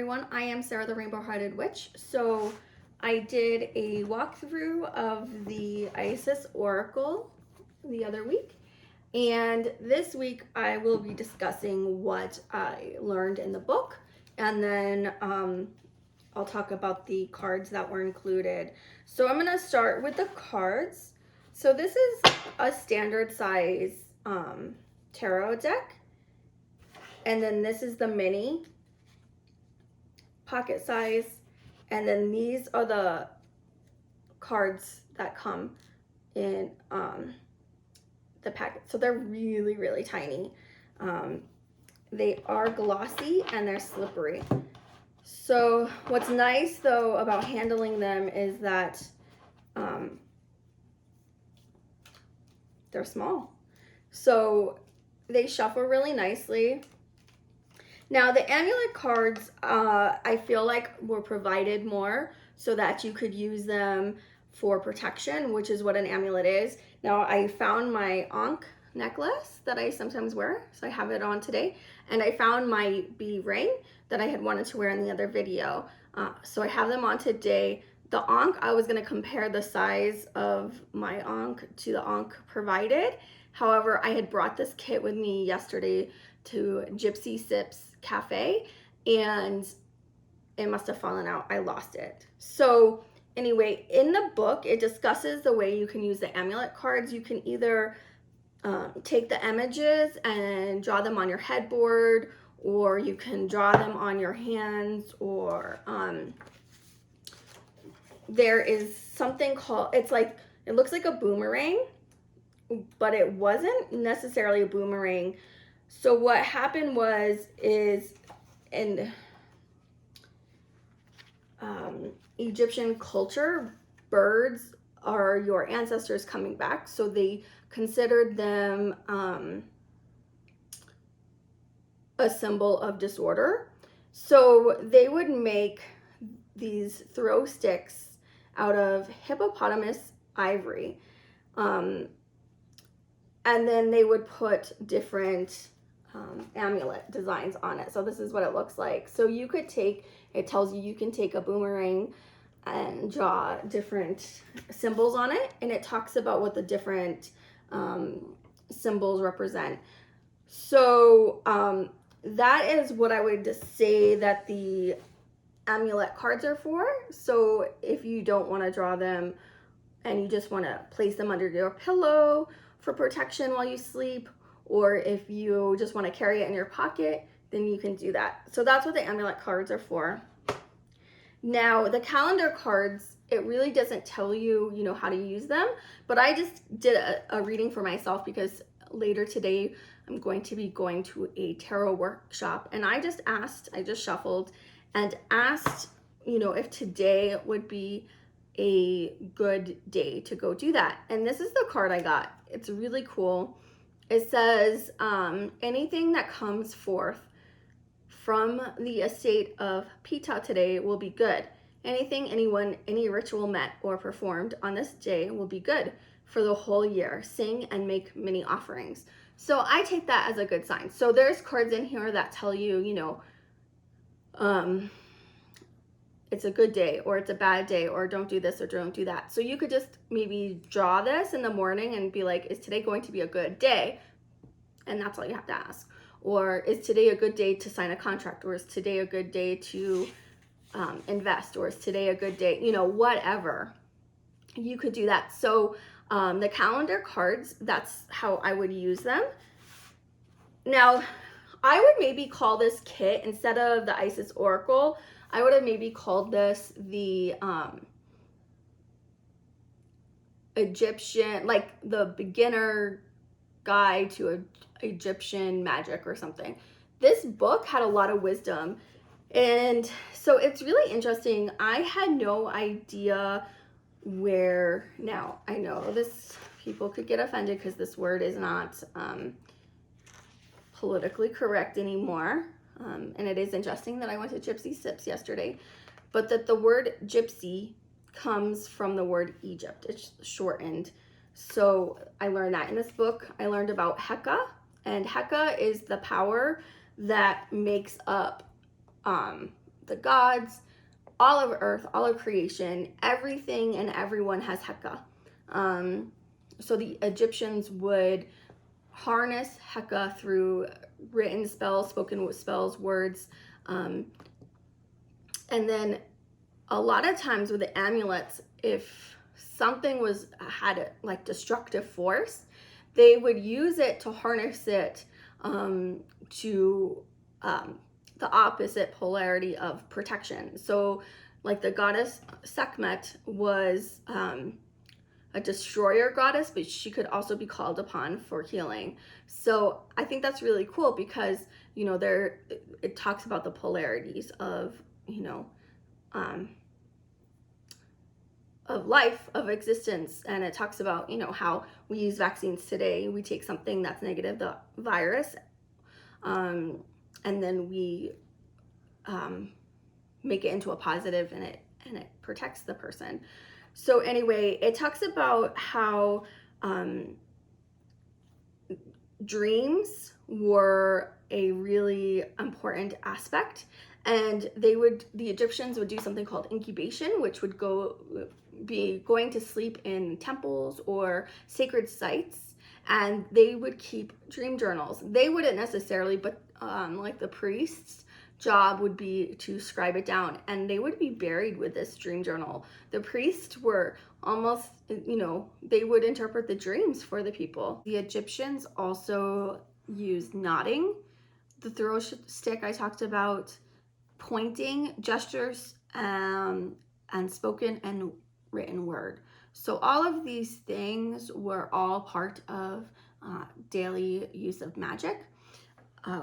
everyone, I am Sarah the Rainbow Hearted Witch. So I did a walkthrough of the Isis Oracle the other week, and this week I will be discussing what I learned in the book, and then I'll talk about the cards that were included. So I'm going to start with the cards. So this is a standard size tarot deck, and then this is the mini pocket size, and then these are the cards that come in the packet. So they're really tiny. They are glossy and they're slippery. So what's nice though about handling them is that they're small, so they shuffle really nicely. Now the amulet cards, I feel like were provided more so that you could use them for protection, which is what an amulet is. Now I found my Ankh necklace that I sometimes wear, so I have it on today, and I found my bee ring that I had wanted to wear in the other video. So I have them on today. The Ankh, I was going to compare the size of my Ankh to the Ankh provided. However, I had brought this kit with me yesterday to Gypsy Sips Cafe, and it must have fallen out. I lost it. So anyway, in the book, it discusses the way you can use the amulet cards. You can either take the images and draw them on your headboard, or you can draw them on your hands, or there is something called, it's like, it looks like a boomerang, but it wasn't necessarily a boomerang. So what happened is in Egyptian culture, birds are your ancestors coming back. So they considered them a symbol of disorder. So they would make these throw sticks out of hippopotamus ivory. And then they would put different amulet designs on it. So this is what it looks like. So you could take, it tells you can take a boomerang and draw different symbols on it, and it talks about what the different symbols represent. So that is what I would say that the amulet cards are for. So if you don't want to draw them and you just want to place them under your pillow for protection while you sleep, or if you just want to carry it in your pocket, then you can do that. So that's what the amulet cards are for. Now the cards, it really doesn't tell you, how to use them, but I just did a reading for myself because later today I'm going to be going to a tarot workshop, and I just shuffled and asked, if today would be a good day to go do that. And this is the card I got. It's really cool. It says, anything that comes forth from the estate of Pita today will be good. Anything, anyone, any ritual met or performed on this day will be good for the whole year. Sing and make many offerings. So I take that as a good sign. So there's cards in here that tell you, it's a good day, or it's a bad day, or don't do this or don't do that. So you could just maybe draw this in the morning and be like, is today going to be a good day? And that's all you have to ask. Or is today a good day to sign a contract? Or is today a good day to invest? Or is today a good day, whatever. You could do that. So the calendar cards, that's how I would use them. Now, I would maybe call this kit, instead of the Isis Oracle, I would have maybe called this the Egyptian, like the beginner guide to Egyptian magic or something. This book had a lot of wisdom, and so it's really interesting. I had no idea where, now I know this, people could get offended because this word is not politically correct anymore. And it is interesting that I went to Gypsy Sips yesterday, but that the word gypsy comes from the word Egypt. It's shortened. So I learned that in this book. I learned about Heka, and Heka is the power that makes up the gods, all of earth, all of creation, everything and everyone has Heka. So the Egyptians would harness Heka through written spells, spoken spells, words, and then a lot of times with the amulets, if something had like destructive force, they would use it to harness it to the opposite polarity of protection. So like the goddess Sekhmet was a destroyer goddess, but she could also be called upon for healing. So I think that's really cool because, you know, it talks about the polarities of, you know, of life, of existence, and it talks about, you know, how we use vaccines today. We take something that's negative, the virus, and then we make it into a positive, and it protects the person. So anyway, it talks about how dreams were a really important aspect, and the Egyptians would do something called incubation, which would be going to sleep in temples or sacred sites, and they would keep dream journals. They wouldn't necessarily, but like the priests' job would be to scribe it down, and they would be buried with this dream journal. The priests were almost, you know, they would interpret the dreams for the people. The Egyptians also used nodding, the throw stick I talked about, pointing, gestures, and spoken and written word. So all of these things were all part of daily use of magic,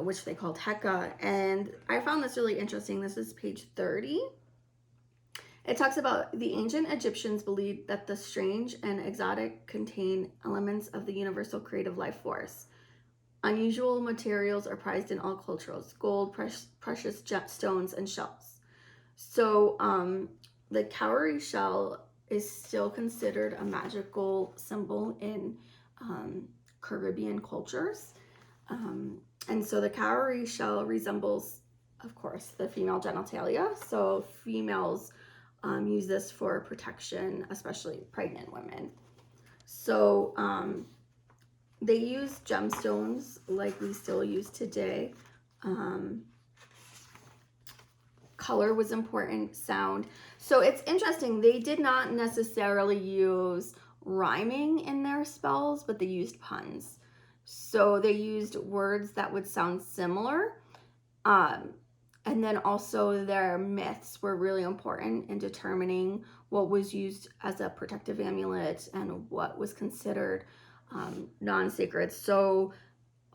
which they called Heka. And I found this really interesting. This is page 30. It talks about the ancient Egyptians believed that the strange and exotic contain elements of the universal creative life force. Unusual materials are prized in all cultures: gold, precious stones, and shells. So the cowrie shell is still considered a magical symbol in Caribbean cultures. And so the cowrie shell resembles, of course, the female genitalia. So females use this for protection, especially pregnant women. So they use gemstones like we still use today. Color was important, sound. So it's interesting, they did not necessarily use rhyming in their spells, but they used puns. So they used words that would sound similar. And then also their myths were really important in determining what was used as a protective amulet and what was considered non-sacred. So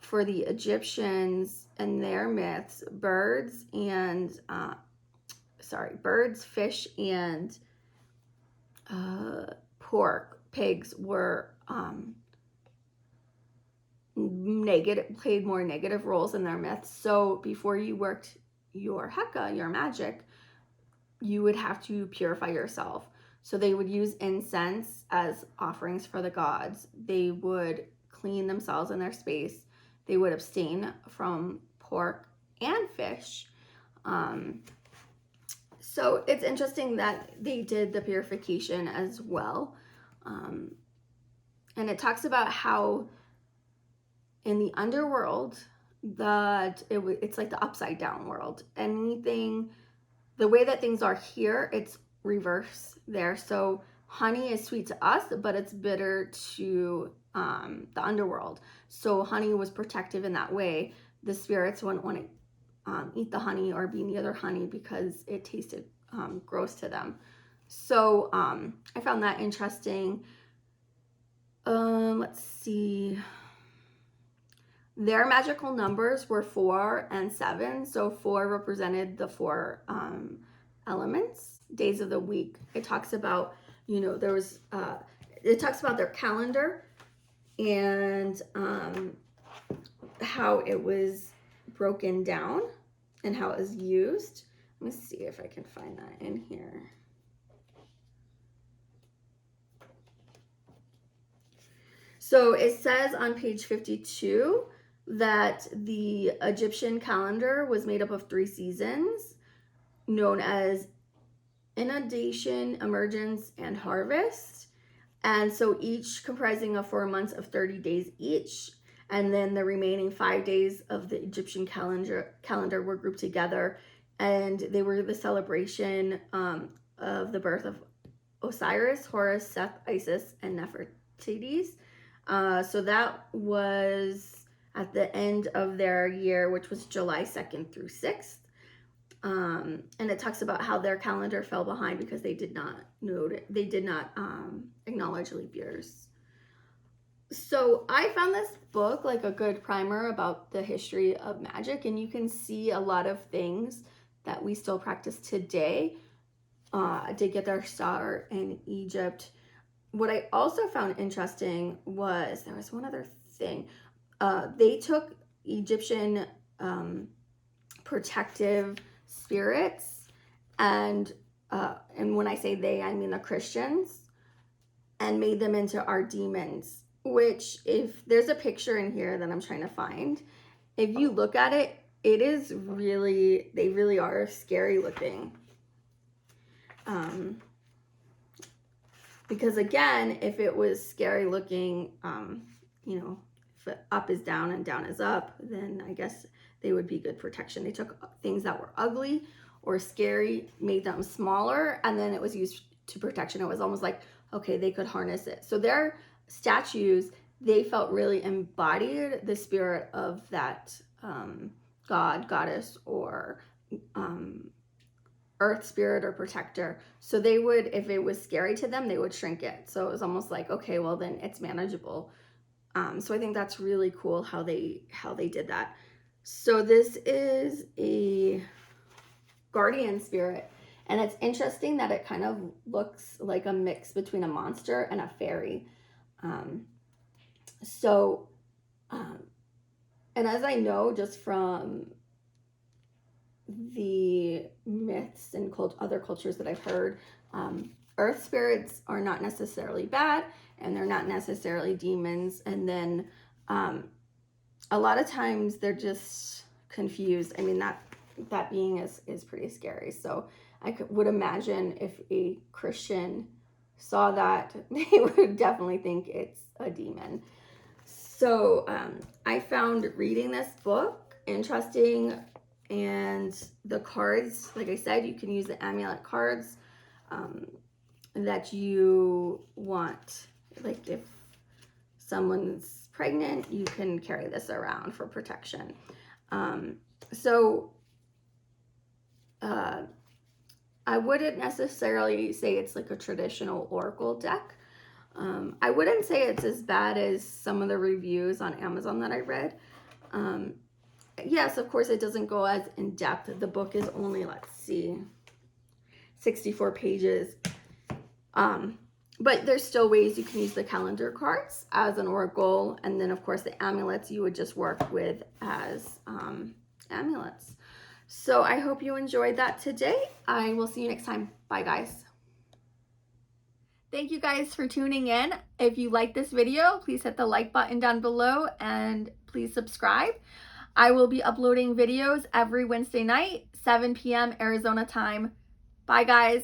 for the Egyptians and their myths, birds, fish, and pigs were played more negative roles in their myths. So before you worked your Heka, your magic, you would have to purify yourself. So they would use incense as offerings for the gods. They would clean themselves in their space. They would abstain from pork and fish. So it's interesting that they did the purification as well. And it talks about how in the underworld, that it's like the upside down world. Anything, the way that things are here, it's reverse there. So honey is sweet to us, but it's bitter to the underworld. So honey was protective in that way. The spirits wouldn't want to eat the honey or be near their honey because it tasted gross to them. So I found that interesting. Let's see. Their magical numbers were 4 and 7. So 4 represented the 4 elements, days of the week. It talks about, you know, it talks about their calendar and how it was broken down and how it was used. Let me see if I can find that in here. So it says on page 52 that the Egyptian calendar was made up of 3 seasons. known as inundation, emergence, and harvest. And so each comprising of 4 months of 30 days each. And then the remaining 5 days of the Egyptian calendar were grouped together, and they were the celebration of the birth of Osiris, Horus, Seth, Isis, and Nefertiti. So that was at the end of their year, which was July 2nd through 6th. And it talks about how their calendar fell behind because they did not acknowledge leap years. So I found this book like a good primer about the history of magic, and you can see a lot of things that we still practice today did get their start in Egypt. What I also found interesting was, there was one other thing. They took Egyptian protective spirits, and when I say they, I mean the Christians, and made them into our demons. Which, if there's a picture in here that I'm trying to find, if you look at it, it is really, they really are scary looking. Because again, if it was scary looking, you know, if up is down and down is up, then I guess they would be good protection. They took things that were ugly or scary, made them smaller, and then it was used to protection. It was almost like, okay, they could harness it. So their statues, they felt really embodied the spirit of that god, goddess, or earth spirit or protector. So they would, if it was scary to them, they would shrink it. So it was almost like, okay, well then it's manageable. So I think that's really cool how they did that. So this is a guardian spirit, and it's interesting that it kind of looks like a mix between a monster and a fairy. And as I know just from the myths and other cultures that I've heard, earth spirits are not necessarily bad, and they're not necessarily demons. And then a lot of times they're just confused. I mean, that being is pretty scary. So I would imagine if a Christian saw that, they would definitely think it's a demon. So I found reading this book interesting, and the cards, like I said, you can use the Amulet Cards that you want. Like if someone's pregnant, you can carry this around for protection. I wouldn't necessarily say it's like a traditional oracle deck. I wouldn't say it's as bad as some of the reviews on Amazon that I read. Yes, of course, it doesn't go as in depth. The book is only, let's see, 64 pages. But there's still ways you can use the calendar cards as an oracle. And then, of course, the amulets you would just work with as amulets. So I hope you enjoyed that today. I will see you next time. Bye, guys. Thank you guys for tuning in. If you like this video, please hit the like button down below and please subscribe. I will be uploading videos every Wednesday night, 7 p.m. Arizona time. Bye, guys.